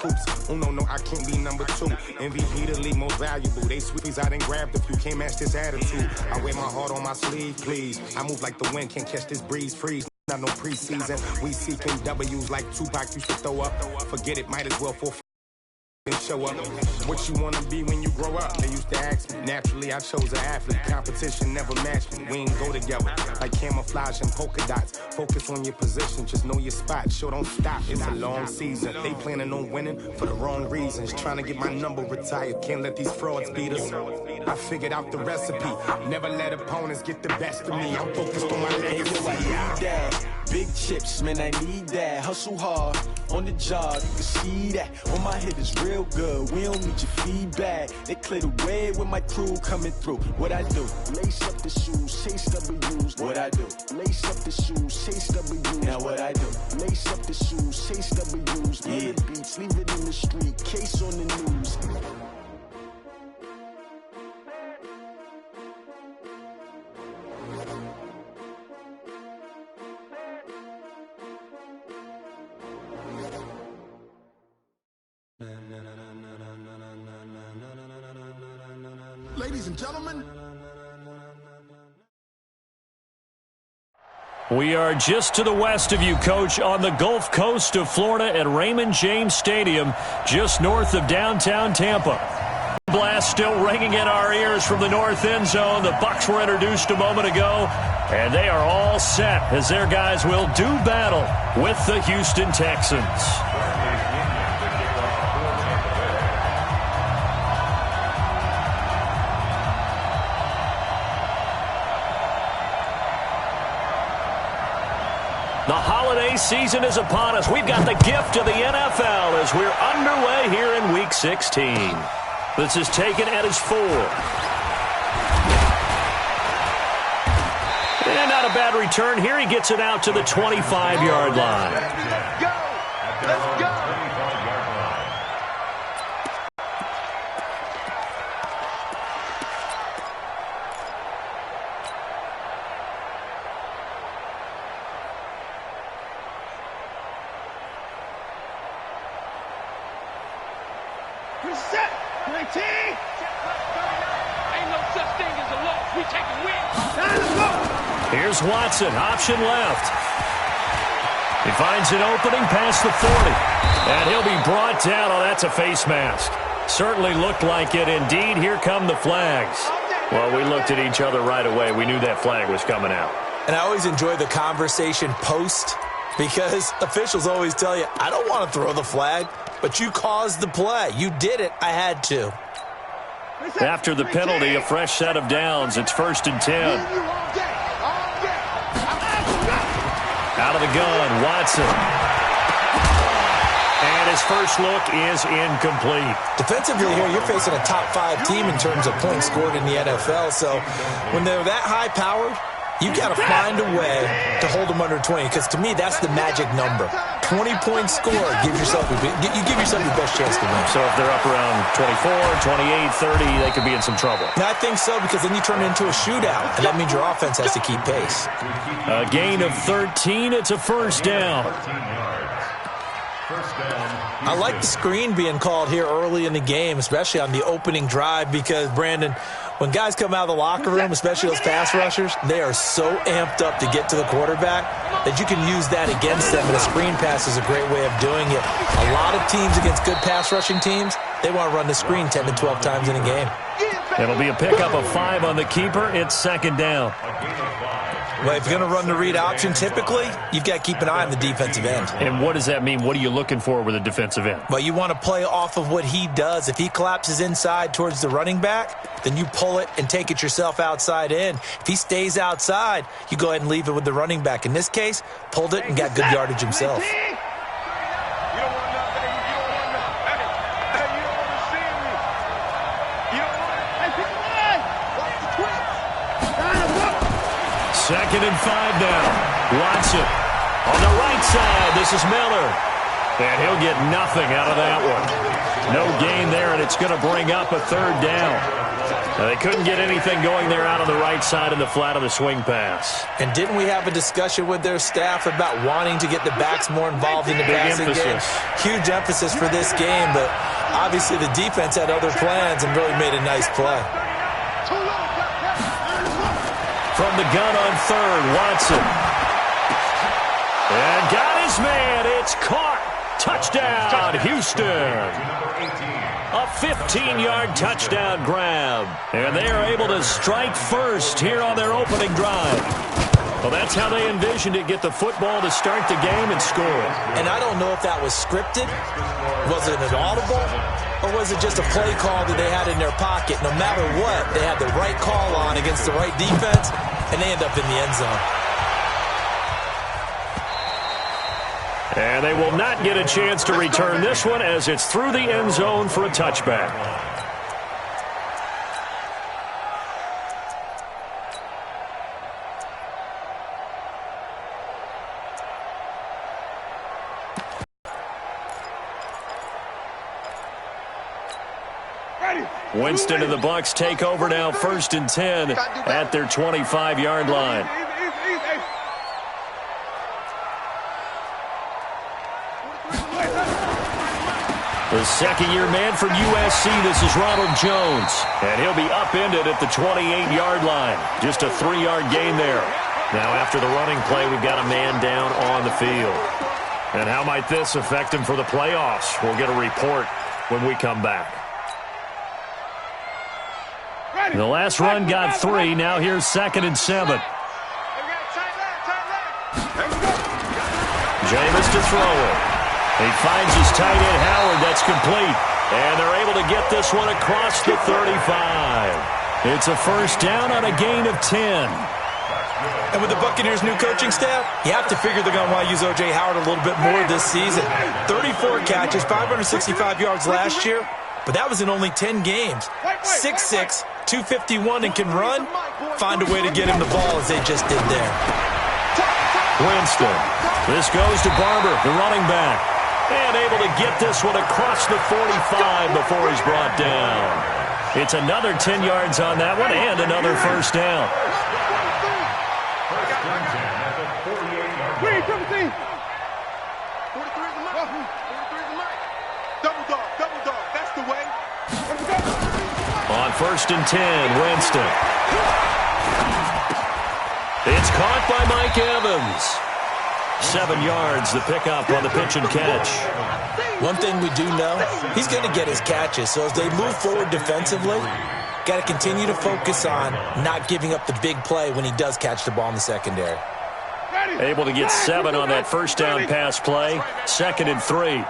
troops. Oh, no, I can't be number 2. MVP the league most valuable. They sweeties, I done grabbed a few. Can't match this attitude. I wear my heart on my sleeve, please. I move like the wind, can't catch this breeze, freeze. Not no preseason. We seeking W's like Tupac used to throw up. Forget it, might as well forfeit. Show up. What you wanna be when you grow up? They used to ask me. Naturally, I chose an athlete. Competition never matched me. We ain't go together like camouflage and polka dots. Focus on your position, just know your spot. Sure, don't stop. It's a long season. They planning on winning for the wrong reasons. Trying to get my number retired. Can't let these frauds beat us. I figured out the recipe. Never let opponents get the best of me. I'm focused on my legacy. Big chips, man, I need that. Hustle hard on the job, you can see that. On my head is real good, we don't need your feedback. They clear the way with my crew coming through. What I do? Lace up the shoes, chase W's. What I do? Lace up the shoes, chase W's. Now what I do? Lace up the shoes, chase W's. Yeah. The beats, leave it in the street, case on the news. Ladies and gentlemen, we are just to the west of you, Coach, on the Gulf Coast of Florida at Raymond James Stadium, just north of downtown Tampa. Blast still ringing in our ears from the north end zone. The Bucks were introduced a moment ago, and they are all set as their guys will do battle with the Houston Texans. The holiday season is upon us. We've got the gift of the NFL as we're underway here in Week 16. This is taken at his 4. And not a bad return here. He gets it out to the 25-yard line. let's go! Let's go! Set. 19. Ain't no such thing as a loss. We take a win. Here's Watson, option left. He finds an opening past the 40. And he'll be brought down. Oh, that's a face mask. Certainly looked like it. Indeed, here come the flags. Well, we looked at each other right away. We knew that flag was coming out. And I always enjoy the conversation post because officials always tell you, I don't want to throw the flag. But you caused the play. You did it. I had to. After the penalty, a fresh set of downs. It's 1st and 10. Out of the gun, Watson. And his first look is incomplete. Defensively here, you're facing a top 5 team in terms of points scored in the NFL. So when they're that high-powered, you got to find a way to hold them under 20, because to me, that's the magic number. 20 points scored, you give yourself your best chance to win. So if they're up around 24, 28, 30, they could be in some trouble. And I think so, because then you turn it into a shootout, and that means your offense has to keep pace. A gain of 13, it's a first down. I like the screen being called here early in the game, especially on the opening drive, because, Brandon, when guys come out of the locker room, especially those pass rushers, they are so amped up to get to the quarterback that you can use that against them, and a screen pass is a great way of doing it. A lot of teams against good pass rushing teams, they want to run the screen 10 to 12 times in a game. It'll be a pickup of 5 on the keeper. It's 2nd down. Well, if you're going to run the read option, typically, you've got to keep an eye on the defensive end. And what does that mean? What are you looking for with a defensive end? Well, you want to play off of what he does. If he collapses inside towards the running back, then you pull it and take it yourself outside in. If he stays outside, you go ahead and leave it with the running back. In this case, pulled it and got good yardage himself. Second and 5 now. Watson on the right side. This is Miller. And he'll get nothing out of that one. No gain there, and it's going to bring up a 3rd down. They couldn't get anything going there out on the right side in the flat of the swing pass. And didn't we have a discussion with their staff about wanting to get the backs more involved in the passing game? Huge emphasis for this game, but obviously the defense had other plans and really made a nice play. From the gun on third, Watson. And got his man. It's caught. Touchdown, Houston. A 15-yard touchdown grab. And they are able to strike first here on their opening drive. Well, that's how they envisioned it, get the football to start the game and score. And I don't know if that was scripted. Was it an audible? Or was it just a play call that they had in their pocket? No matter what, they had the right call on against the right defense, and they end up in the end zone. And they will not get a chance to return this one as it's through the end zone for a touchback. Winston and the Bucks take over now, 1st and 10 at their 25-yard line. The second-year man from USC, this is Ronald Jones. And he'll be upended at the 28-yard line. Just a 3-yard gain there. Now after the running play, we've got a man down on the field. And how might this affect him for the playoffs? We'll get a report when we come back. The last run got 3. Now here's 2nd and 7. Jameis to throw it. He finds his tight end, Howard. That's complete. And they're able to get this one across the 35. It's a first down on a gain of 10. And with the Buccaneers' new coaching staff, you have to figure they're going to want to use O.J. Howard a little bit more this season. 34 catches, 565 yards last year, but that was in only 10 games. 6'6", 251, and can run. Find a way to get him the ball as they just did there. Winston. This goes to Barber, the running back. And able to get this one across the 45 before he's brought down. It's another 10 yards on that one and another first down. On 1st and 10, Winston. It's caught by Mike Evans. 7 yards, the pickup on the pitch and catch. One thing we do know, he's going to get his catches. So as they move forward defensively, got to continue to focus on not giving up the big play when he does catch the ball in the secondary. Able to get 7 on that first down pass play. 2nd and 3.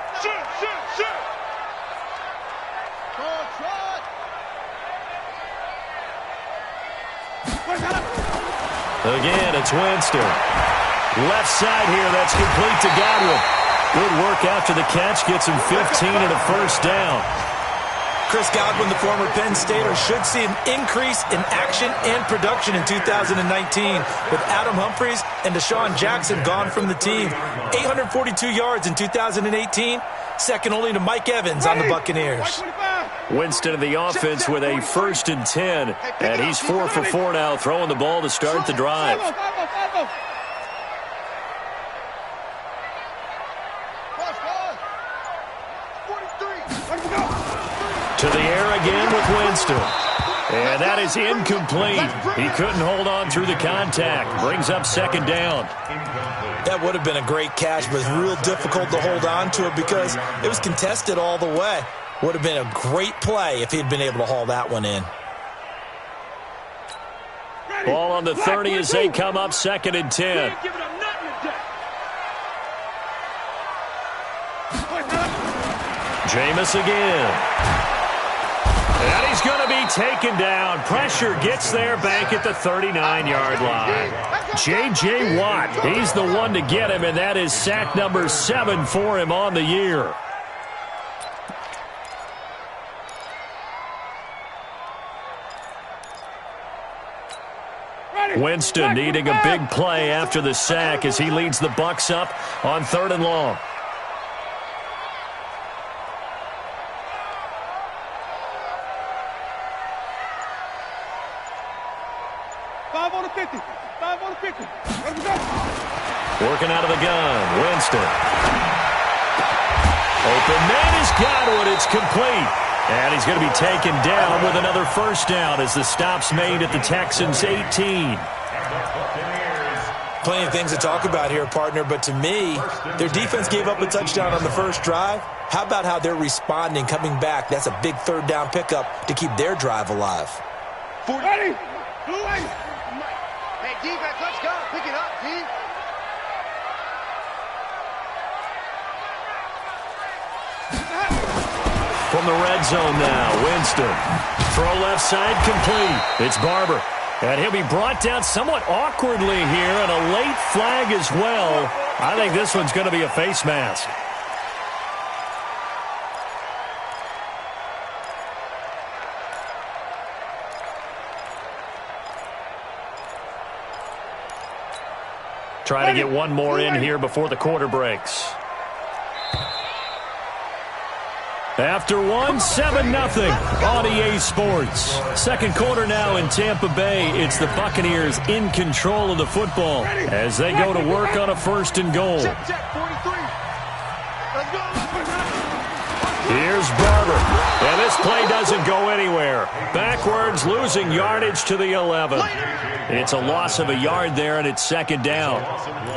Again, it's Winston. Left side here, that's complete to Godwin. Good work after the catch, gets him 15 and a first down. Chris Godwin, the former Penn Stater, should see an increase in action and production in 2019 with Adam Humphries and Deshaun Jackson gone from the team. 842 yards in 2018, second only to Mike Evans on the Buccaneers. Winston in the offense with a 1st and 10, and he's 4 for 4 now, throwing the ball to start the drive. To the air again with Winston. And that is incomplete. He couldn't hold on through the contact. Brings up 2nd down. That would have been a great catch, but it's real difficult to hold on to it because it was contested all the way. Would have been a great play if he'd been able to haul that one in. Ball on the 30 as they come up, 2nd and 10. Jameis again. And he's going to be taken down. Pressure gets there back at the 39-yard line. J.J. Watt, he's the one to get him, and that is sack number 7 for him on the year. Winston needing a big play after the sack as he leads the Bucks up on 3rd and long. Working out of the gun. Winston. Open man has got it. It's complete. And he's going to be taken down with another first down as the stop's made at the Texans' 18. Plenty of things to talk about here, partner, but to me, their defense gave up a touchdown on the first drive. How about how they're responding, coming back? That's a big third down pickup to keep their drive alive. 40. Hey, defense, let's go. Pick it up, D. From the red zone now, Winston. Throw left side complete. It's Barber. And he'll be brought down somewhat awkwardly here, and a late flag as well. I think this one's going to be a face mask. Try to get one more in here before the quarter breaks. After one, 7-0 on EA Sports. Second quarter now in Tampa Bay. It's the Buccaneers in control of the football as they go to work on a first and goal. Here's Barber. And this play doesn't go anywhere. Backwards, losing yardage to the 11. It's a loss of a yard there, and it's second down.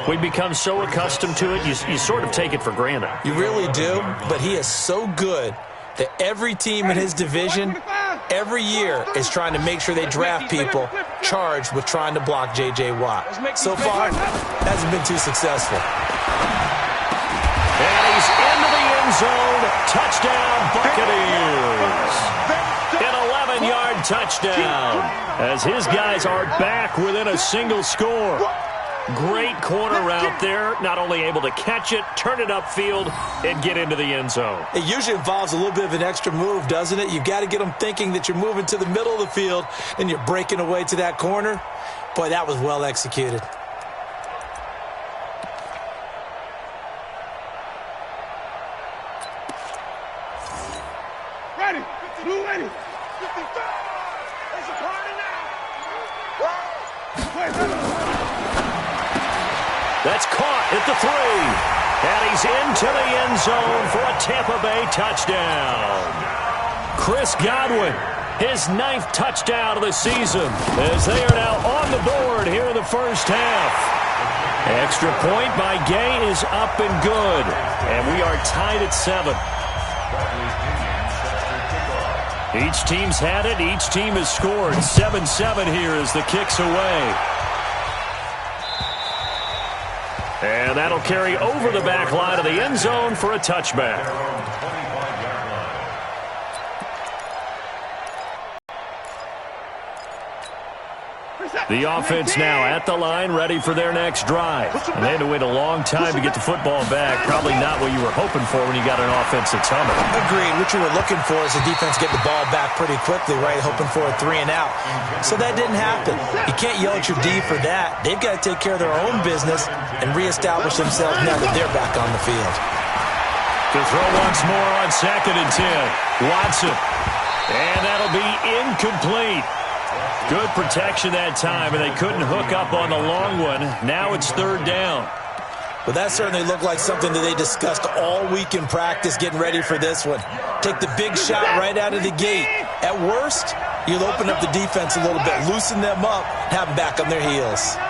We become so accustomed to it, you sort of take it for granted. You really do, but he is so good that every team in his division, every year, is trying to make sure they draft people charged with trying to block J.J. Watt. So far, hasn't been too successful. And he's into the end zone. Touchdown, Buccaneers. An 11-yard touchdown as his guys are back within a single score. Great corner route there. Not only able to catch it, turn it upfield, and get into the end zone. It usually involves a little bit of an extra move, doesn't it? You've got to get them thinking that you're moving to the middle of the field and you're breaking away to that corner. Boy, that was well executed. Ready. Blue ready. 53. It's a party now. That's caught at the 3. And he's into the end zone for a Tampa Bay touchdown. Chris Godwin, his 9th touchdown of the season, as they are now on the board here in the first half. Extra point by Gay is up and good. And we are tied at 7. Each team's had it. Each team has scored. 7-7 here as the kick's away. And that'll carry over the back line of the end zone for a touchback. The offense now at the line, ready for their next drive. And they had to wait a long time to get the football back. Probably not what you were hoping for when you got an offense that's humming. Agreed. What you were looking for is the defense get the ball back pretty quickly, right? Hoping for a 3 and out. So that didn't happen. You can't yell at your D for that. They've got to take care of their own business and reestablish themselves now that they're back on the field. To throw once more on 2nd and 10. Watson. And that'll be incomplete. Good protection that time, and they couldn't hook up on the long one. Now it's 3rd down. Well, that certainly looked like something that they discussed all week in practice getting ready for this one. Take the big shot right out of the gate. At worst, you'll open up the defense a little bit, loosen them up, have them back on their heels.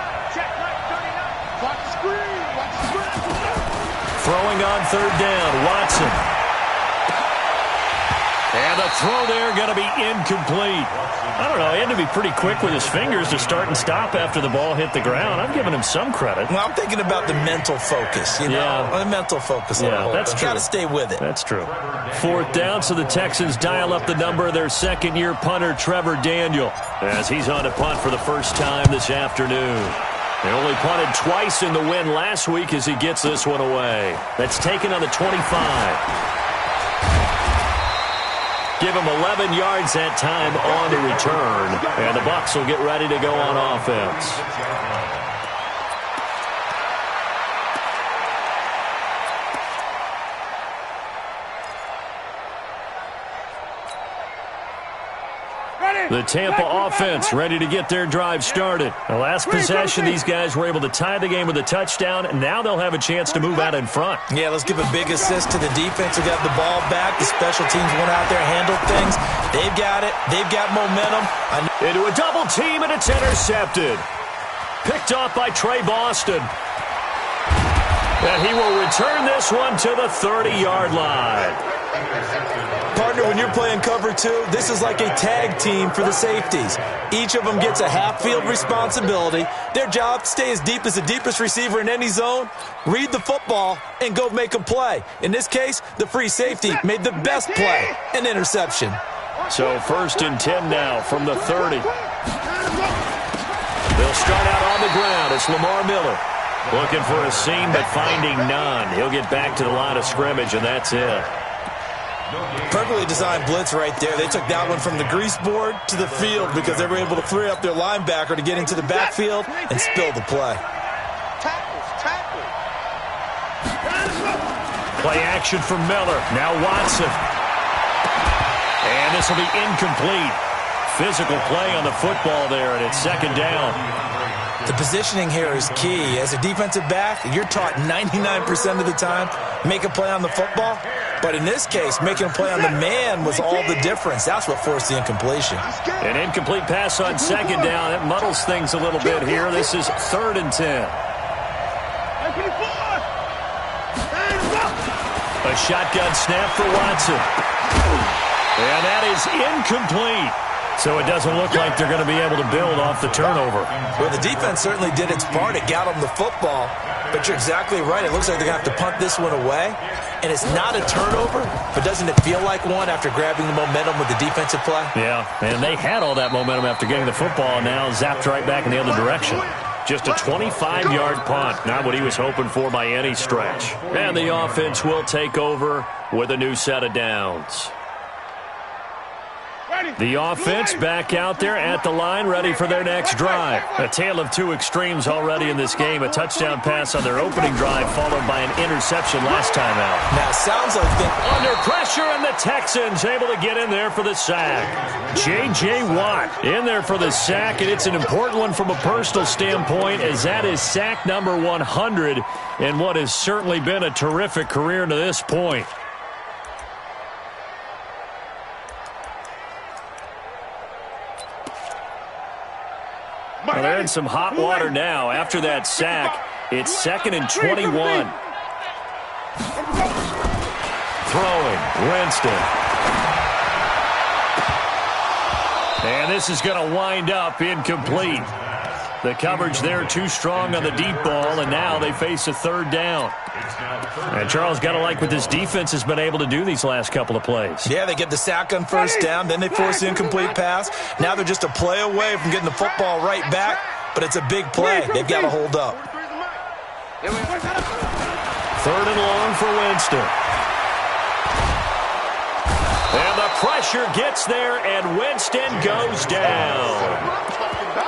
Throwing on 3rd down, Watson. And the throw there going to be incomplete. I don't know, he had to be pretty quick with his fingers to start and stop after the ball hit the ground. I'm giving him some credit. Well, I'm thinking about the mental focus, you know? Yeah. The mental focus. Yeah, that's true. Got to stay with it. That's true. 4th down, so the Texans dial up the number of their second-year punter, Trevor Daniel, as he's on to punt for the first time this afternoon. They only punted twice in the win last week as he gets this one away. That's taken on the 25. Give him 11 yards that time on the return. And the Bucs will get ready to go on offense. Ready. The Tampa offense ready to get their drive started. The last possession, these guys were able to tie the game with a touchdown, and now they'll have a chance to move out in front. Yeah, let's give a big assist to the defense who got the ball back. The special teams went out there and handled things. They've got it. They've got momentum. Into a double team, and it's intercepted. Picked off by Trey Boston. And he will return this one to the 30-yard line. Partner, when you're playing cover two, this is like a tag team for the safeties. Each of them gets a half-field responsibility. Their job, stay as deep as the deepest receiver in any zone, read the football, and go make a play. In this case, the free safety made the best play, an interception. So 1st and 10 now from the 30. They'll start out on the ground. It's Lamar Miller. Looking for a seam, but finding none. He'll get back to the line of scrimmage, and that's it. Perfectly designed blitz right there. They took that one from the grease board to the field because they were able to free up their linebacker to get into the backfield and spill the play. Play action for Miller. Now Watson. And this will be incomplete. Physical play on the football there, and it's 2nd down. The positioning here is key. As a defensive back, you're taught 99% of the time, make a play on the football. But in this case, making a play on the man was all the difference. That's what forced the incompletion. An incomplete pass on 2nd down. It muddles things a little bit here. This is 3rd and 10. A shotgun snap for Watson. And that is incomplete. So it doesn't look like they're going to be able to build off the turnover. Well, the defense certainly did its part. It got them the football. But you're exactly right. It looks like they're going to have to punt this one away. And it's not a turnover, but doesn't it feel like one after grabbing the momentum with the defensive play? Yeah, and they had all that momentum after getting the football, and now zapped right back in the other direction. Just a 25-yard punt, not what he was hoping for by any stretch. And the offense will take over with a new set of downs. The offense back out there at the line, ready for their next drive. A tale of two extremes already in this game. A touchdown pass on their opening drive, followed by an interception last time out. Now, sounds like under pressure, and the Texans able to get in there for the sack. J.J. Watt in there for the sack, and it's an important one from a personal standpoint, as that is sack number 100 in what has certainly been a terrific career to this point. Well, they're in some hot water now. After that sack, it's 2nd and 21. Throwing, Winston. And this is going to wind up incomplete. The coverage there too strong on the deep ball, and now they face a 3rd down. And Charles, got to like what this defense has been able to do these last couple of plays. Yeah, they get the sack on 1st down, then they force the incomplete pass. Now they're just a play away from getting the football right back, but it's a big play. They've got to hold up. 3rd and long for Winston. And the pressure gets there, and Winston goes down.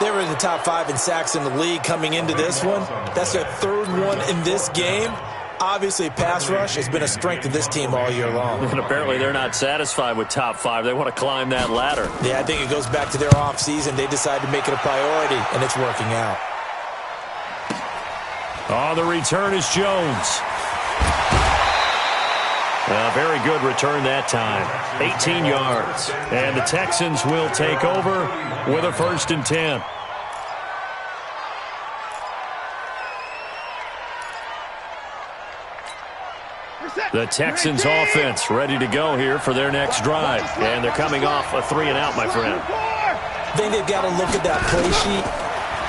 They were in the top 5 in sacks in the league coming into this one. That's their 3rd one in this game. Obviously, pass rush has been a strength of this team all year long. And apparently they're not satisfied with top 5. They want to climb that ladder. Yeah, I think it goes back to their offseason. They decided to make it a priority, and it's working out. On the return is Jones. A very good return that time. 18 yards. And the Texans will take over with a 1st and 10. The Texans offense ready to go here for their next drive. And they're coming off a 3-and-out, my friend. I think they've got to look at that play sheet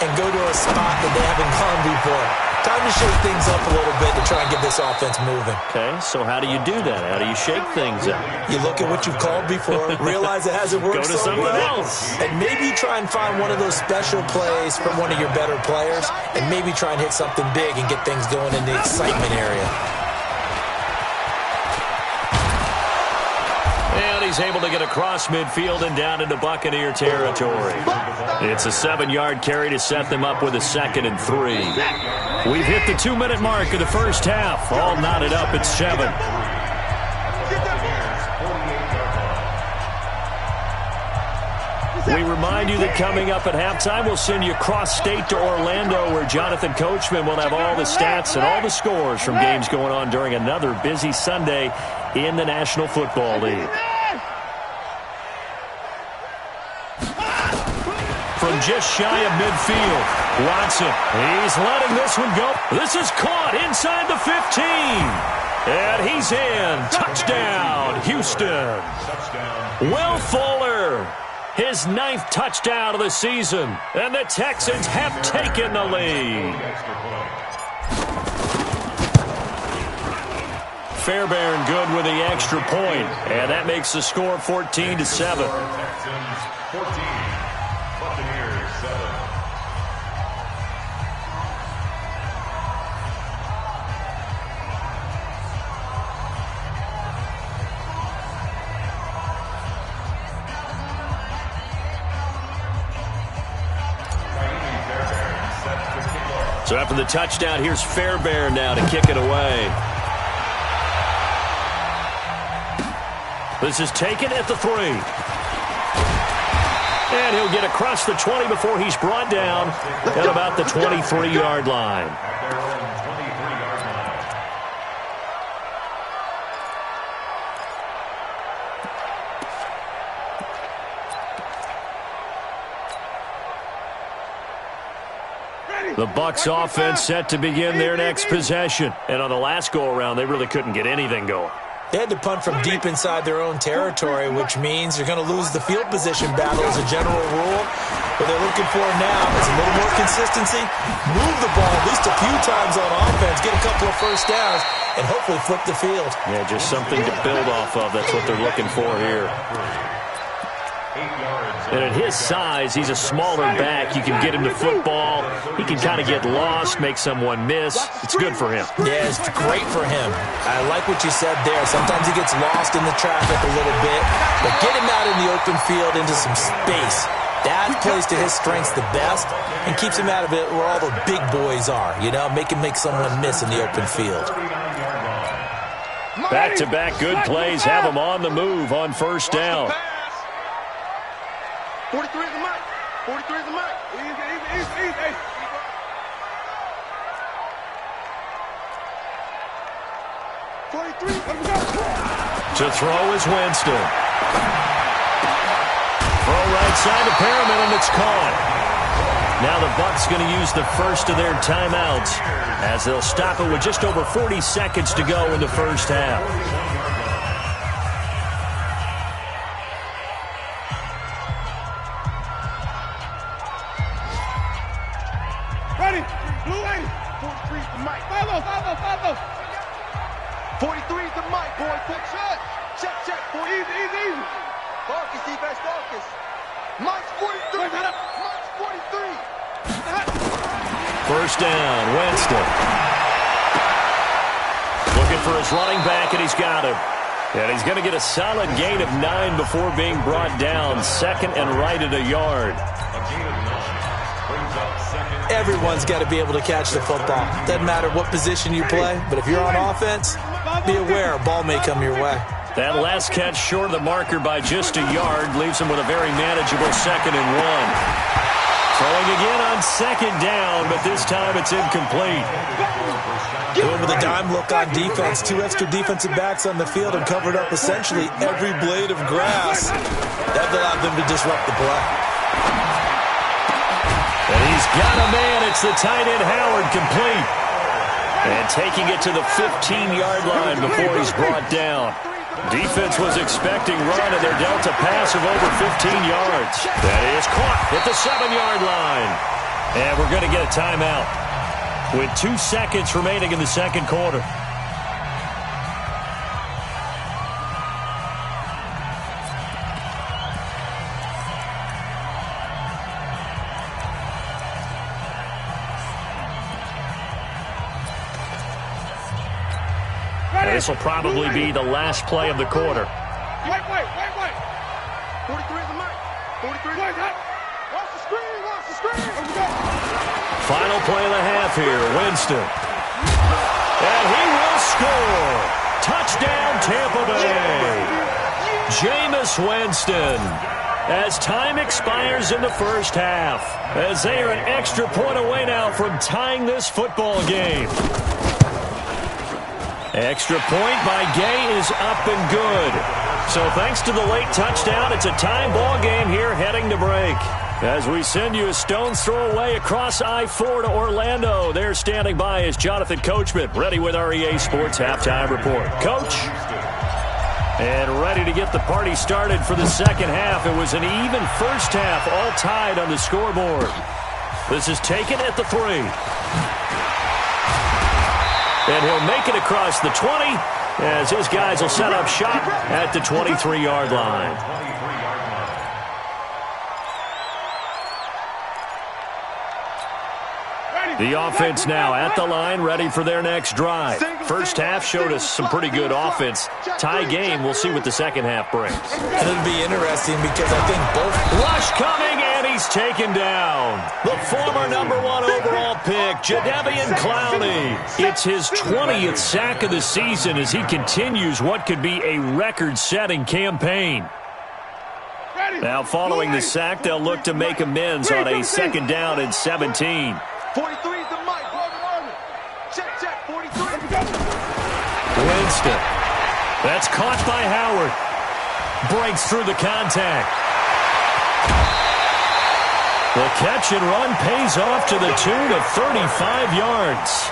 and go to a spot that they haven't gone before. Time to shake things up a little bit to try and get this offense moving. Okay, so how do you do that? How do you shake things up? You look at what you've called before, realize it hasn't worked go to so something well, else. and maybe try and find one of those special plays from one of your better players, and maybe try and hit something big and get things going in the excitement area. And he's able to get across midfield and down into Buccaneer territory. It's a 7-yard carry to set them up with a 2nd and 3. We've hit the 2-minute mark of the first half. All knotted up at 7. We remind you that coming up at halftime, we'll send you cross-state to Orlando, where Jonathan Coachman will have all the stats and all the scores from games going on during another busy Sunday in the National Football League. From just shy of midfield, Watson, he's letting this one go. This is caught inside the 15. And he's in. Touchdown, Houston. Will Fuller, his 9th touchdown of the season. And the Texans have taken the lead. Fairbairn good with the extra point. And that makes the score 14-7. Texans 14. Buccaneers 7. So after the touchdown, here's Fairbairn now to kick it away. This is taken at the 3. And he'll get across the 20 before he's brought down at about the 23-yard line. The Bucks offense set to begin their next possession. And on the last go-around, they really couldn't get anything going. They had to punt from deep inside their own territory, which means you're going to lose the field position battle as a general rule. What they're looking for now is a little more consistency, move the ball at least a few times on offense, get a couple of first downs, and hopefully flip the field. Yeah, just something to build off of. That's what they're looking for here. And at his size, he's a smaller back. You can get him to football. He can kind of get lost, make someone miss. It's good for him. Yeah, it's great for him. I like what you said there. Sometimes he gets lost in the traffic a little bit, but get him out in the open field into some space. That plays to his strengths the best and keeps him out of it where all the big boys are. You know, make someone miss in the open field. Back-to-back good plays have him on the move on first down. 43 is the mic. 43 is the mic. Easy. 43, let's go. To throw is Winston. Throw right side to Perriman, and it's caught. Now the Bucks going to use the first of their timeouts as they'll stop it with just over 40 seconds to go in the first half. Ready? Blue 80. 43 is the mic. Follow. 43 is the mic, boy. Quick shot. Check. Boy, easy. Focus, defense, focus. Mike's 43. Mike's 43. First down, Winston. Looking for his running back, and he's got him. And he's going to get a solid gain of 9 before being brought down. Second and right at a yard. Everyone's got to be able to catch the football. Doesn't matter what position you play, but if you're on offense, be aware a ball may come your way. That last catch short of the marker by just a yard leaves him with a very manageable 2nd and 1. Throwing again on 2nd down, but this time it's incomplete. Going with a dime look on defense. 2 extra defensive backs on the field and covered up essentially every blade of grass. That allowed them to disrupt the play. And he's got a man. It's the tight end Howard, complete. And taking it to the 15-yard line before he's brought down. Defense was expecting run, and they're dealt a pass of over 15 yards. That is caught at the 7-yard line. And we're going to get a timeout with 2 seconds remaining in the second quarter. This will probably be the last play of the quarter. Wait. 43 is the mic. 43 is the mic. Watch the screen. Final play of the half here, Winston. And he will score. Touchdown, Tampa Bay. Jameis Winston. as time expires in the first half, as they are an extra point away now from tying this football game. Extra point by Gay is up and good. So thanks to the late touchdown, it's a tie ball game here heading to break. As we send you a stone's throw away across I-4 to Orlando, there standing by is Jonathan Coachman, ready with our EA Sports Halftime Report. Coach? And ready to get the party started for the second half. It was an even first half, all tied on the scoreboard. This is taken at the 3. And he'll make it across the 20 as his guys will set up shop at the 23-yard line. The offense now at the line, ready for their next drive. First half showed us some pretty good offense. Tie game, we'll see what the second half brings. And it'll be interesting because I think both... Rush coming, and he's taken down. The former #1 overall pick, Jadeveon Clowney. It's his 20th sack of the season as he continues what could be a record-setting campaign. Now following the sack, they'll look to make amends on a 2nd down and 17. 43 is the mic. Check, 43. Winston. That's caught by Howard. Breaks through the contact. The catch and run pays off to the tune of 35 yards.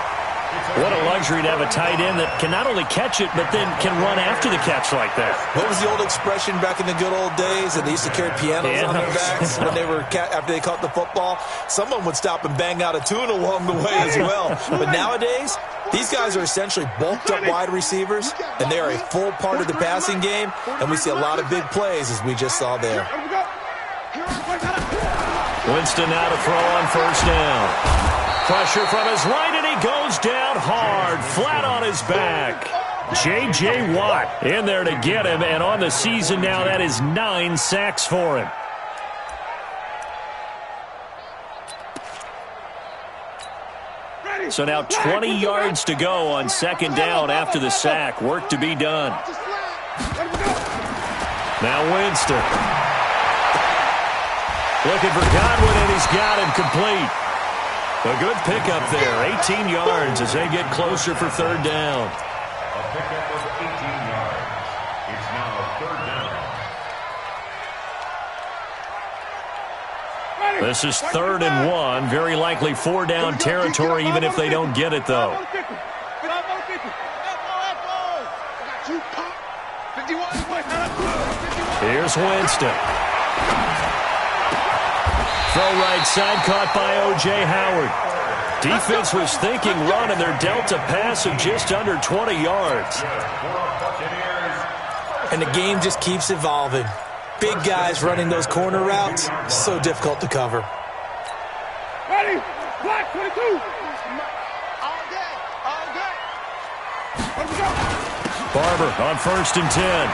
What a luxury to have a tight end that can not only catch it, but then can run after the catch like that. What was the old expression back in the good old days that they used to carry pianos on their backs when they were after they caught the football? Someone would stop and bang out a tune along the way as well. But nowadays, these guys are essentially bulked up wide receivers, and they are a full part of the passing game, and we see a lot of big plays as we just saw there. Winston now to throw on 1st down. Pressure from his right, and he goes down hard, flat on his back. J.J. Watt in there to get him, and on the season now, that is 9 sacks for him. So now 20 yards to go on 2nd down after the sack. Work to be done. Now Winston. Looking for Godwin, and he's got him complete. A good pickup there, 18 yards as they get closer for 3rd down. A pickup of 18 yards. It's now 3rd down. This is 3rd and 1. Very likely 4-down territory, even if they don't get it, though. Here's Winston. Throw right side, caught by O.J. Howard. Defense was thinking run, and they're dealt a pass of just under 20 yards. And the game just keeps evolving. Big guys running those corner routes, so difficult to cover. Ready, black 22. All day. Barber on 1st and 10.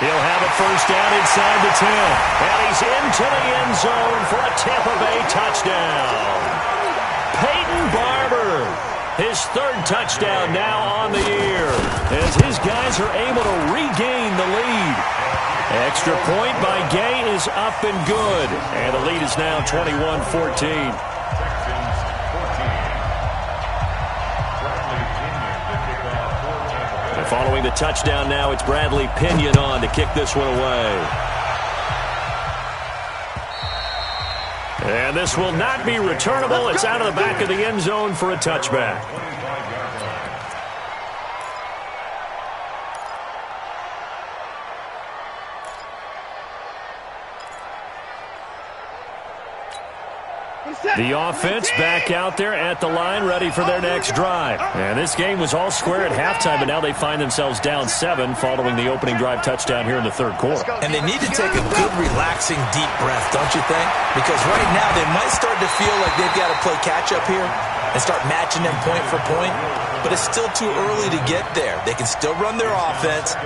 He'll have it 1st down inside the 10. And he's into the end zone for a Tampa Bay touchdown. Peyton Barber, his 3rd touchdown now on the year, as his guys are able to regain the lead. Extra point by Gay is up and good. And the lead is now 21-14. Following the touchdown now, it's Bradley Pinion on to kick this one away. And this will not be returnable. It's out of the back of the end zone for a touchback. The offense back out there at the line, ready for their next drive. And this game was all square at halftime, but now they find themselves down 7 following the opening drive touchdown here in the 3rd quarter. And they need to take a good, relaxing, deep breath, don't you think? Because right now they might start to feel like they've got to play catch-up here and start matching them point for point. But it's still too early to get there. They can still run their offense.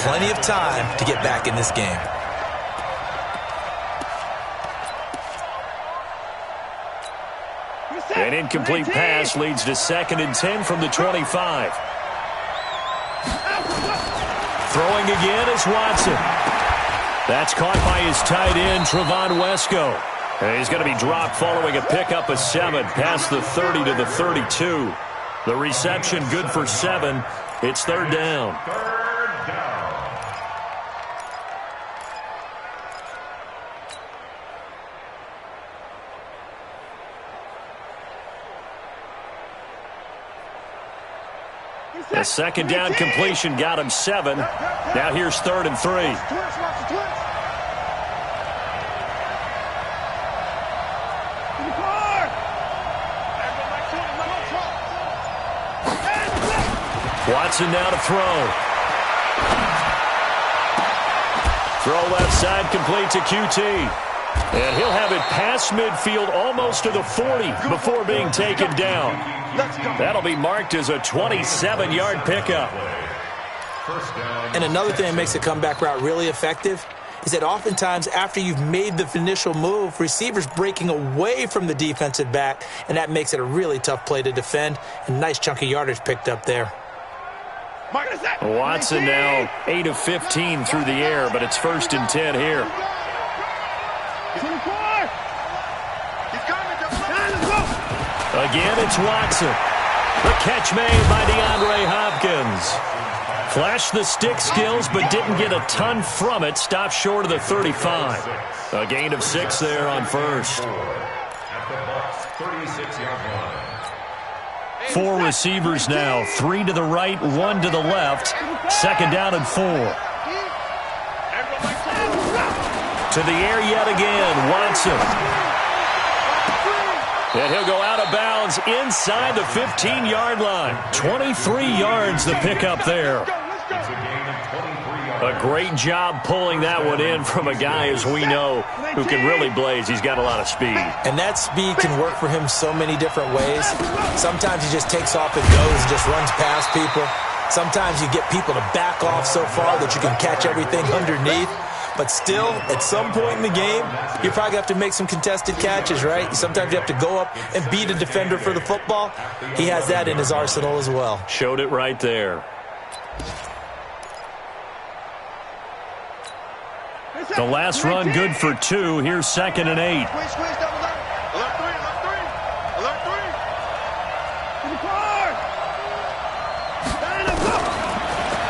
Plenty of time to get back in this game. An incomplete pass leads to 2nd and 10 from the 25. Throwing again is Watson. That's caught by his tight end, Trevon Wesco. And he's going to be dropped following a pickup of 7 past the 30 to the 32. The reception good for 7. It's third down. The second down completion got him 7. Now here's 3rd and 3. Watson now to throw. Throw left side, complete to QT. And he'll have it past midfield almost to the 40 before being taken down. That'll be marked as a 27-yard pickup. And another thing that makes a comeback route really effective is that oftentimes after you've made the initial move, receivers breaking away from the defensive back, and that makes it a really tough play to defend. And nice chunk of yardage picked up there. Watson now 8 of 15 through the air, but it's 1st and 10 here. Again, it's Watson. The catch made by DeAndre Hopkins. Flashed the stick skills, but didn't get a ton from it. Stopped short of the 35. A gain of 6 there on 1st. At the Bucks 36-yard line. 4 receivers now, 3 to the right, 1 to the left. 2nd down and 4. To the air yet again, Watson. And he'll go out of bounds inside the 15-yard line. 23 yards the pickup there. A great job pulling that one in from a guy, as we know, who can really blaze. He's got a lot of speed. And that speed can work for him so many different ways. Sometimes he just takes off and goes and just runs past people. Sometimes you get people to back off so far that you can catch everything underneath. But still, at some point in the game, you probably have to make some contested catches, right? Sometimes you have to go up and beat a defender for the football. He has that in his arsenal as well. Showed it right there. The last run good for 2. Here's 2nd and 8.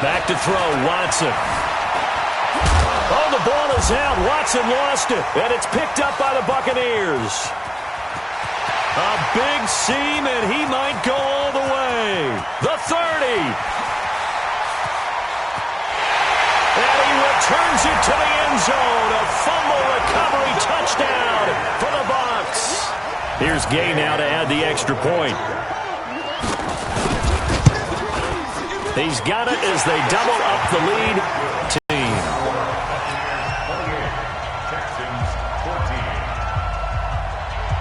Back to throw, Watson. Oh, the ball is out. Watson lost it, and it's picked up by the Buccaneers. A big seam, and he might go all the way. The 30. And he returns it to the end zone. A fumble recovery touchdown for the Bucs. Here's Gay now to add the extra point. He's got it as they double up the lead.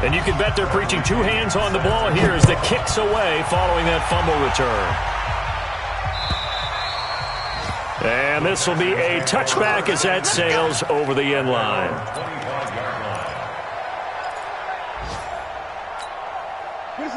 And you can bet they're preaching 2 hands on the ball here as the kick's away following that fumble return. And this will be a touchback as that sails over the end line.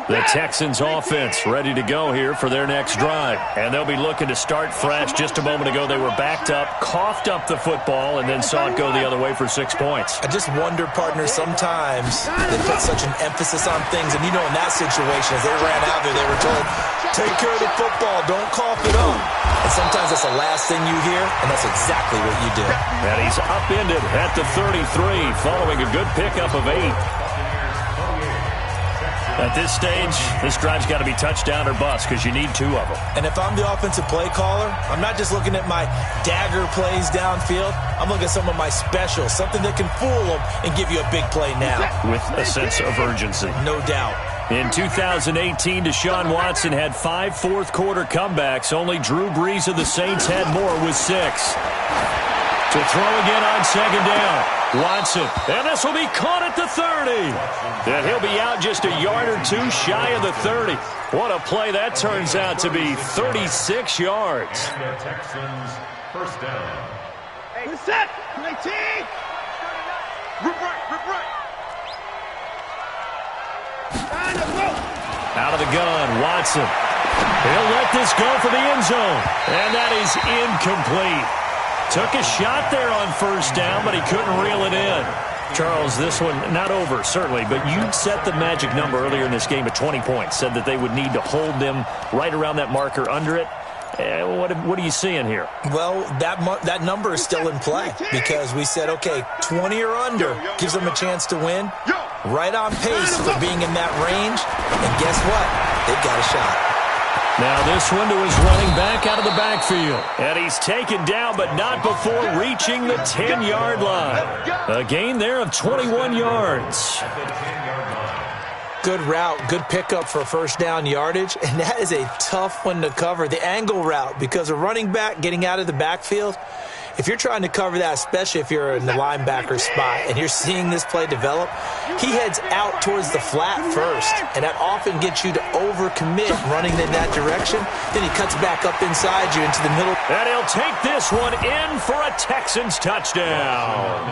The Texans offense ready to go here for their next drive. And they'll be looking to start fresh. Just a moment ago, they were backed up, coughed up the football, and then saw it go the other way for 6 points. I just wonder, partner, sometimes they put such an emphasis on things. And, you know, in that situation, as they ran out there, they were told, take care of the football, don't cough it up. And sometimes that's the last thing you hear, and that's exactly what you did. And he's upended at the 33 following a good pickup of 8. At this stage, this drive's got to be touchdown or bust because you need 2 of them. And if I'm the offensive play caller, I'm not just looking at my dagger plays downfield. I'm looking at some of my specials, something that can fool them and give you a big play now. With a sense of urgency. No doubt. In 2018, Deshaun Watson had 5 fourth-quarter comebacks. Only Drew Brees of the Saints had more with 6. To throw again on 2nd down. Watson, and this will be caught at the 30. And he'll be out just a yard or 2 shy of the 30. What a play that turns out to be, 36 yards. And the Texans first down. Set, 19. Rip right. Out of the gun, Watson. He'll let this go for the end zone. And that is incomplete. Took a shot there on first down, but he couldn't reel it in. Charles, this one not over, certainly, but you set the magic number earlier in this game at 20 points. Said that they would need to hold them right around that marker under it. What are you seeing here? Well, that number is still in play because we said, okay, 20 or under gives them a chance to win. Right on pace for being in that range. And guess what? They've got a shot. Now this one to his running back out of the backfield. And he's taken down, but not before reaching the 10-yard line. A gain there of 21 yards. Good route, good pickup for first down yardage, and that is a tough one to cover, the angle route, because a running back getting out of the backfield, if you're trying to cover that, especially if you're in the linebacker spot and you're seeing this play develop, he heads out towards the flat first, and that often gets you to overcommit running in that direction. Then he cuts back up inside you into the middle. And he'll take this one in for a Texans touchdown.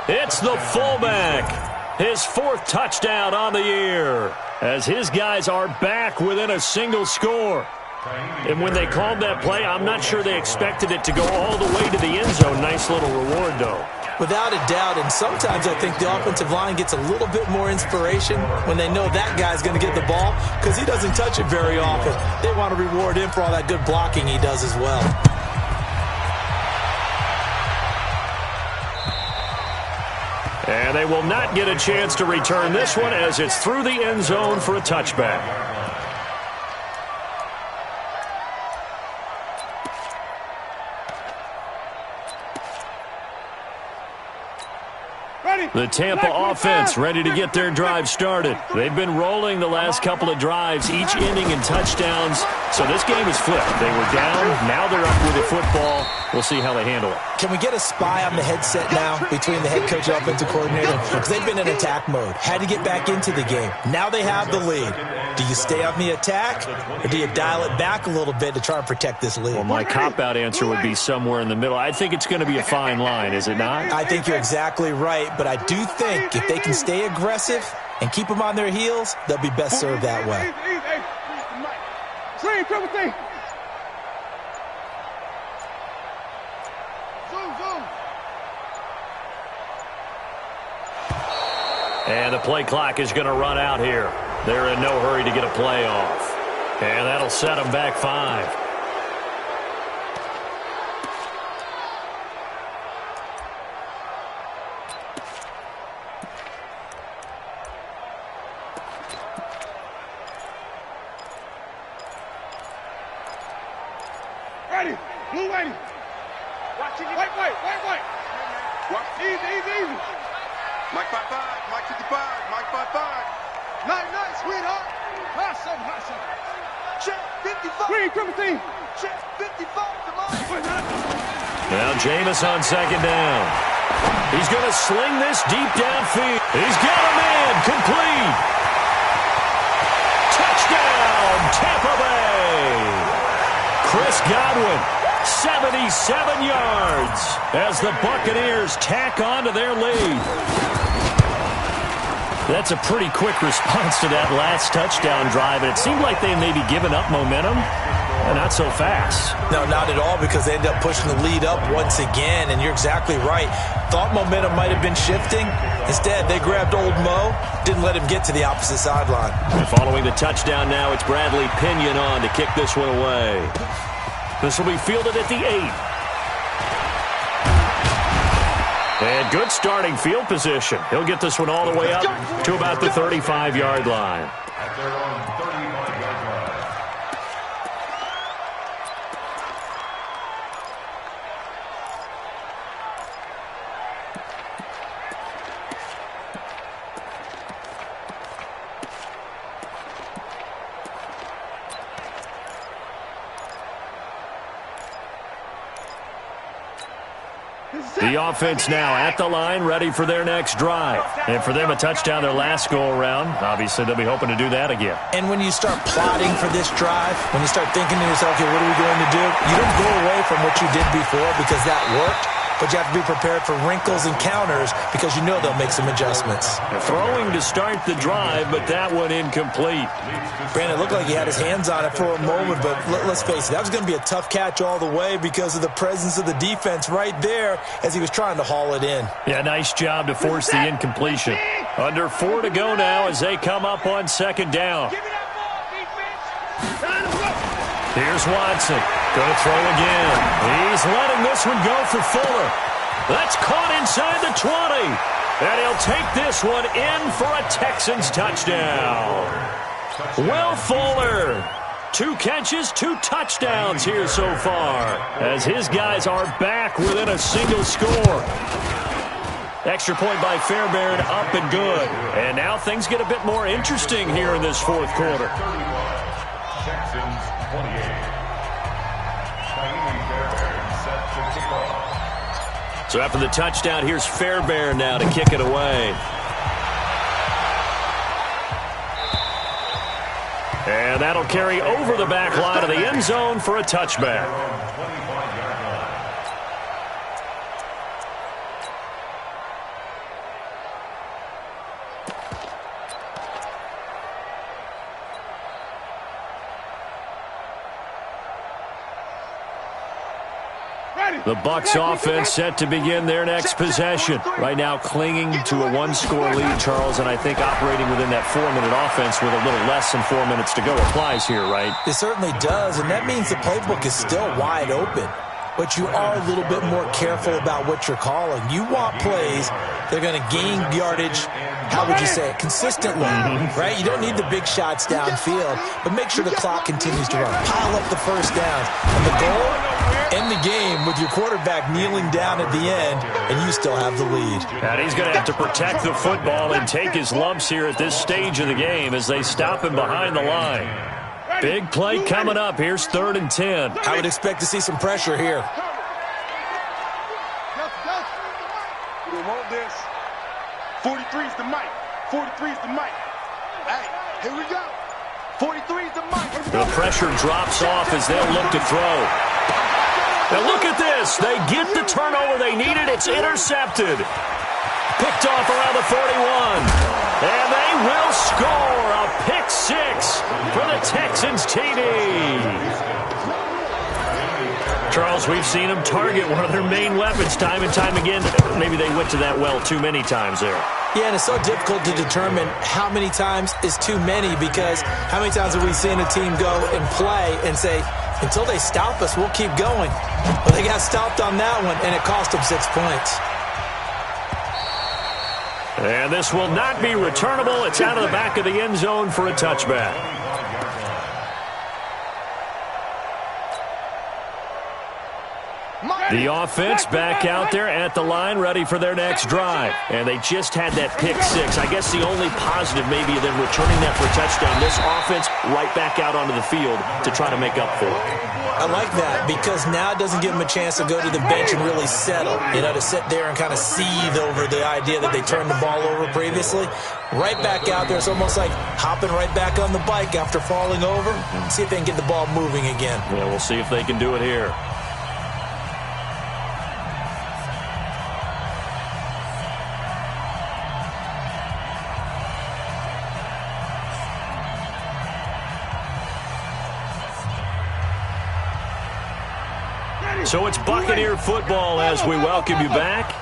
It's the fullback. His fourth touchdown on the year as his guys are back within a single score. And when they called that play, I'm not sure they expected it to go all the way to the end zone. Nice little reward, though. Without a doubt, and sometimes I think the offensive line gets a little bit more inspiration when they know that guy's going to get the ball because he doesn't touch it very often. They want to reward him for all that good blocking he does as well. And they will not get a chance to return this one as it's through the end zone for a touchback. The Tampa offense ready to get their drive started. They've been rolling the last couple of drives, each ending in touchdowns. So this game is flipped. They were down, now they're up with the football. We'll see how they handle it. Can we get a spy on the headset now between the head coach and offensive coordinator? Because they've been in attack mode. Had to get back into the game. Now they have the lead. Do you stay on the attack, or do you dial it back a little bit to try and protect this lead? Well, my cop-out answer would be somewhere in the middle. I think it's going to be a fine line, is it not? I think you're exactly right, but I do think if they can stay aggressive and keep them on their heels, they'll be best served that way. And the play clock is going to run out here. They're in no hurry to get a play off. And that'll set them back 5. Ready. Blue lady. Watch it. Wait. Watch. Easy. Mike 5-5. Mike 55. Mike 5-5. Nice, sweetheart. Awesome. Check 55. Green, Timothy. Check 55 to Mike. Now Jameis on second down. He's going to sling this deep downfield. He's got a man. Complete. Touchdown, Tampa Bay. Chris Godwin, 77 yards as the Buccaneers tack on to their lead. That's a pretty quick response to that last touchdown drive, and it seemed like they may be giving up momentum. Not so fast. No, not at all, because they ended up pushing the lead up once again, and you're exactly right. Thought momentum might have been shifting. Instead, they grabbed old Mo, didn't let him get to the opposite sideline. And following the touchdown now, it's Bradley Pinion on to kick this one away. This will be fielded at the 8. And good starting field position. He'll get this one all the way up to about the 35-yard line. At their own 35-yard line. The offense now at the line, ready for their next drive. And for them, a touchdown their last go-around. Obviously, they'll be hoping to do that again. And when you start plotting for this drive, when you start thinking to yourself, okay, what are we going to do? You don't go away from what you did before because that worked. but you have to be prepared for wrinkles and counters because you know they'll make some adjustments. Throwing to start the drive, but that one incomplete. Brandon, it looked like he had his hands on it for a moment, but let's face it, that was going to be a tough catch all the way because of the presence of the defense right there as he was trying to haul it in. Yeah, nice job to force the incompletion. Under 4 to go now as they come up on second down. Here's Watson. Going to throw again. He's letting this one go for Fuller. That's caught inside the 20. And he'll take this one in for a Texans touchdown. Will Fuller. 2 catches, 2 touchdowns here so far as his guys are back within a single score. Extra point by Fairbairn, up and good. And now things get a bit more interesting here in this fourth quarter. Texans 28. So after the touchdown, here's Fairbairn now to kick it away. And that'll carry over the back line of the end zone for a touchback. The Bucks offense set to begin their next possession. Right now clinging to a 1-score lead, Charles, and I think operating within that 4-minute offense with a little less than 4 minutes to go applies here, right? It certainly does, and that means the playbook is still wide open. But you are a little bit more careful about what you're calling. You want plays that are going to gain yardage, how would you say it, consistently, right? You don't need the big shots downfield, but make sure the clock continues to run. Pile up the first downs. And the goal, end the game with your quarterback kneeling down at the end, and you still have the lead. And he's going to have to protect the football and take his lumps here at this stage of the game as they stop him behind the line. Big play coming up. Here's 3rd and 10. I would expect to see some pressure here. We don't want this. 43 is the mic. 43 is the mic. Hey, here we go. 43 is the mic. The pressure drops off as they'll look to throw. Now look at this. They get the turnover they needed. It's intercepted. Picked off around the 41. And they will score a pick 6 for the Texans TD. Charles, we've seen them target one of their main weapons time and time again. Maybe they went to that well too many times there. Yeah, and it's so difficult to determine how many times is too many because how many times have we seen a team go and play and say, until they stop us, we'll keep going. Well, they got stopped on that one, and it cost them 6 points. And this will not be returnable. It's out of the back of the end zone for a touchback. The offense back out there at the line, ready for their next drive. And they just had that pick 6. I guess the only positive maybe of them returning that for a touchdown. This offense right back out onto the field to try to make up for it. I like that because now it doesn't give them a chance to go to the bench and really settle, to sit there and kind of seethe over the idea that they turned the ball over previously. Right back out there, it's almost like hopping right back on the bike after falling over. See if they can get the ball moving again. Yeah, we'll see if they can do it here. So it's Buccaneer football as we welcome you back.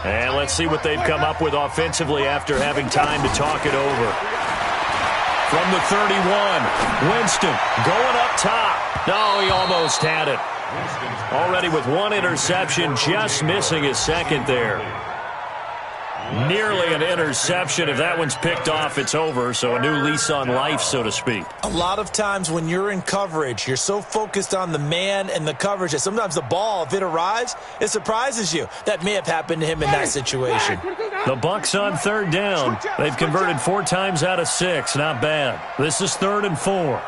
And let's see what they've come up with offensively after having time to talk it over. From the 31, Winston going up top. No, he almost had it. Already with 1 interception, just missing his second there. Nearly an interception. If that one's picked off, it's over. So a new lease on life, so to speak. A lot of times when you're in coverage, you're so focused on the man and the coverage that sometimes the ball, if it arrives, it surprises you. That may have happened to him in that situation. The Bucks on 3rd down. They've converted 4 times out of 6. Not bad. This is 3rd and 4.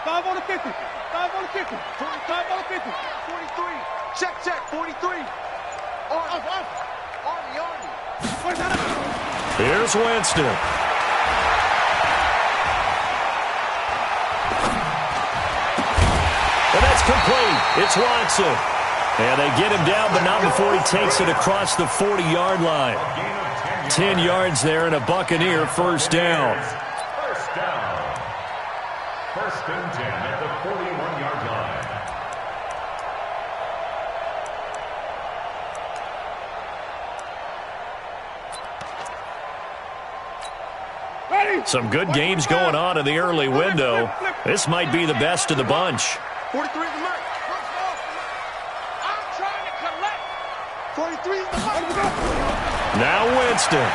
5 on the 50. 5 on the 50. 45 on the 50. 43. Check. 43. Army. Here's Winston. And that's complete. It's Watson. And they get him down, but not before he takes it across the 40-yard line. 10 yards there and a Buccaneer first down. First down. First and 10 at the 41-yard line. Some good games going on in the early window. This might be the best of the bunch. 43 is the mark. I'm trying to collect. 43 is the mark. Now Winston.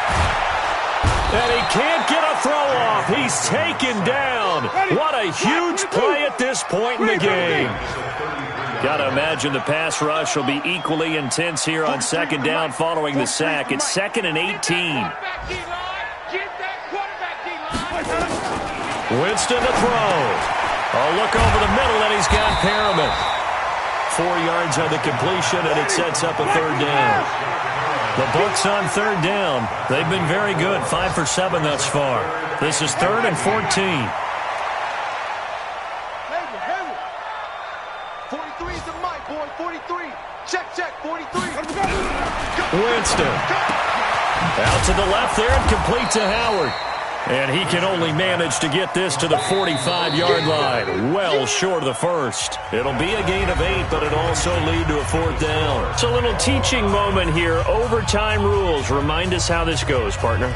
And he can't get a throw off. He's taken down. What a huge play at this point in the game. Got to imagine the pass rush will be equally intense here on second down following the sack. It's 2nd and 18. Winston to throw. A look over the middle, and he's got Perriman. 4 yards on the completion, and it sets up a third down. The Bucks on third down. They've been very good, 5 for 7 thus far. This is 3rd and 14. 43 is the mic, boy. 43. Check, 43. Winston. Out to the left there and complete to Howard. And he can only manage to get this to the 45-yard line. Well short of the first. It'll be a gain of 8, but it'll also lead to a fourth down. It's a little teaching moment here. Overtime rules. Remind us how this goes, partner.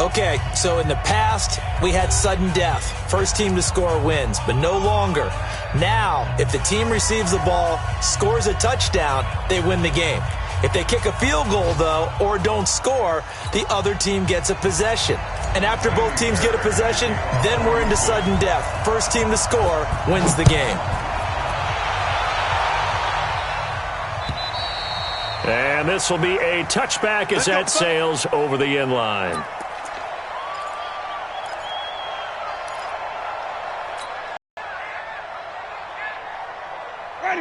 Okay, so in the past, we had sudden death. First team to score wins, but no longer. Now, if the team receives the ball, scores a touchdown, they win the game. If they kick a field goal, though, or don't score, the other team gets a possession. And after both teams get a possession, then we're into sudden death. First team to score wins the game. And this will be a touchback as that sails over the end line.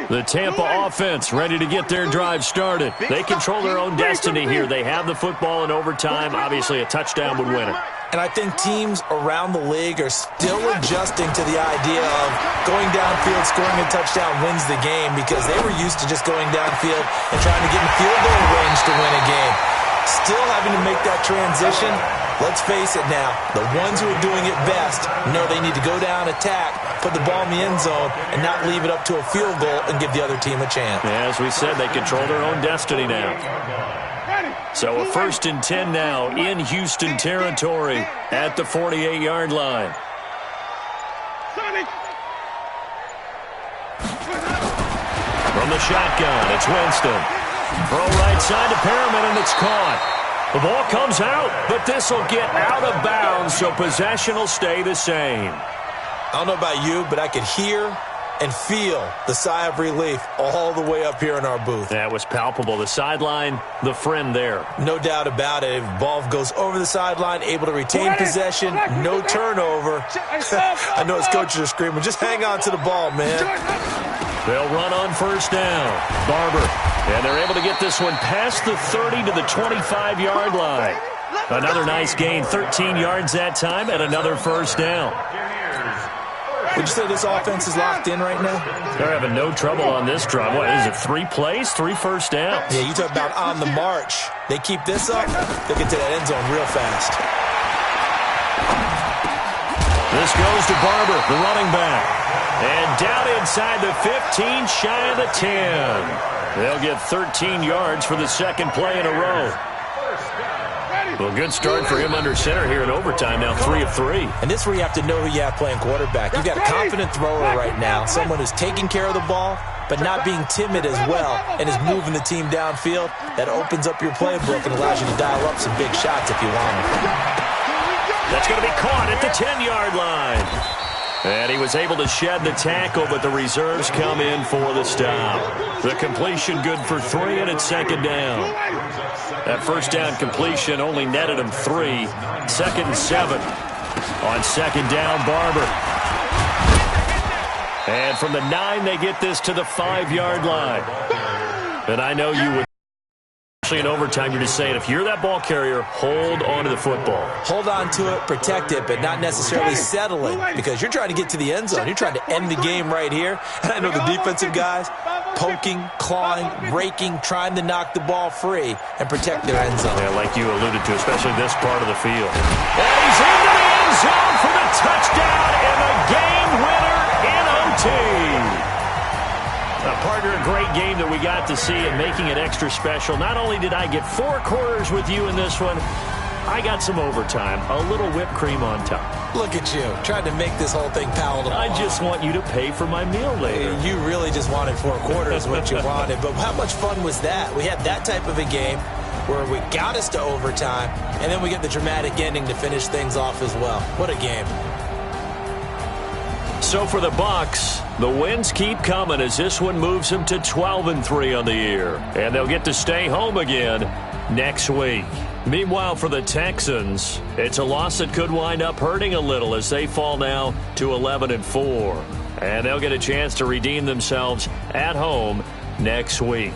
The Tampa offense ready to get their drive started. They control their own destiny here. They have the football in overtime. Obviously, a touchdown would win it. And I think teams around the league are still adjusting to the idea of going downfield, scoring a touchdown wins the game, because they were used to just going downfield and trying to get in field goal range to win a game. Still having to make that transition. Let's face it now, the ones who are doing it best know they need to go down, attack, put the ball in the end zone, and not leave it up to a field goal and give the other team a chance. As we said, they control their own destiny now. So a 1st and 10 now in Houston territory at the 48-yard line. From the shotgun, it's Winston. Throw right side to Perriman, and it's caught. The ball comes out, but this will get out of bounds, so possession will stay the same. I don't know about you, but I could hear and feel the sigh of relief all the way up here in our booth. That was palpable. The sideline, the friend there. No doubt about it. If the ball goes over the sideline, able to retain possession, no turnover. I know his coaches are screaming, just hang on to the ball, man. They'll run on first down. Barber. And they're able to get this one past the 30 to the 25-yard line. Another nice gain, 13 yards that time, and another first down. Would you say this offense is locked in right now? They're having no trouble on this drive. What is it, 3 plays, 3 first downs? Yeah, you talk about on the march. They keep this up, they'll get to that end zone real fast. This goes to Barber, the running back. And down inside the 15, shy of the 10. They'll get 13 yards for the second play in a row. Well, good start for him under center here in overtime. Now 3 of 3. And this is where you have to know who you have playing quarterback. You've got a confident thrower right now, someone who's taking care of the ball, but not being timid as well, and is moving the team downfield. That opens up your playbook and allows you to dial up some big shots if you want them. That's going to be caught at the 10-yard line. And he was able to shed the tackle, but the reserves come in for the stop. The completion good for 3, and it's second down. That first down completion only netted him 3. 2nd and 7. On second down, Barber. And from the 9, they get this to the 5-yard line. And I know you would. In overtime, you're just saying, if you're that ball carrier, hold on to the football. Hold on to it, protect it, but not necessarily settling, because you're trying to get to the end zone. You're trying to end the game right here. And I know the defensive guys, poking, clawing, raking, trying to knock the ball free and protect their end zone. Yeah, like you alluded to, especially this part of the field. And he's into the end zone for the touchdown and the game winner in OT. Partner, a great game that we got to see and making it extra special. Not only did I get 4 quarters with you in this one, I got some overtime, a little whipped cream on top. Look at you, trying to make this whole thing palatable. I just want you to pay for my meal later. You really just wanted 4 quarters, what you wanted. But how much fun was that? We had that type of a game where we got us to overtime, and then we get the dramatic ending to finish things off as well. What a game. So for the Bucks, the wins keep coming as this one moves them to 12-3 on the year. And they'll get to stay home again next week. Meanwhile, for the Texans, it's a loss that could wind up hurting a little as they fall now to 11-4. And they'll get a chance to redeem themselves at home next week.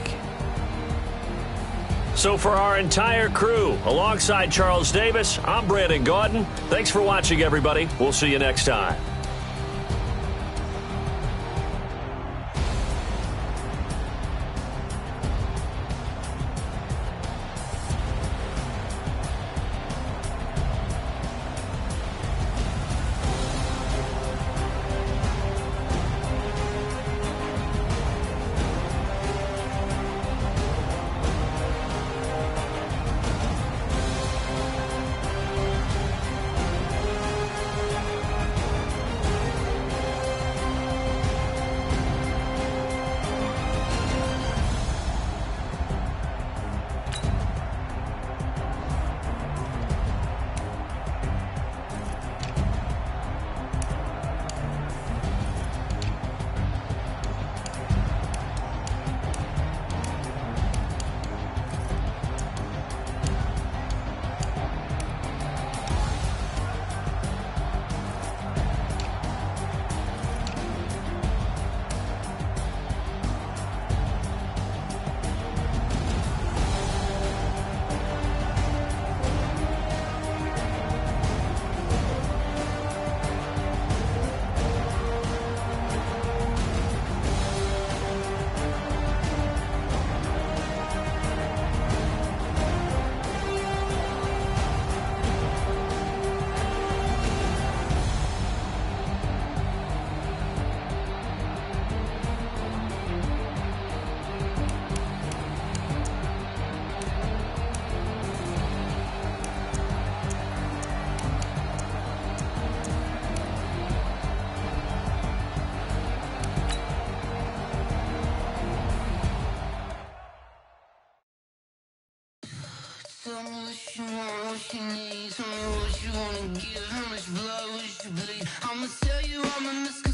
So for our entire crew, alongside Charles Davis, I'm Brandon Gaudin. Thanks for watching, everybody. We'll see you next time. Tell me what you want, what you need. Tell me what you wanna give. How much blood would you bleed? I'ma tell you I'm a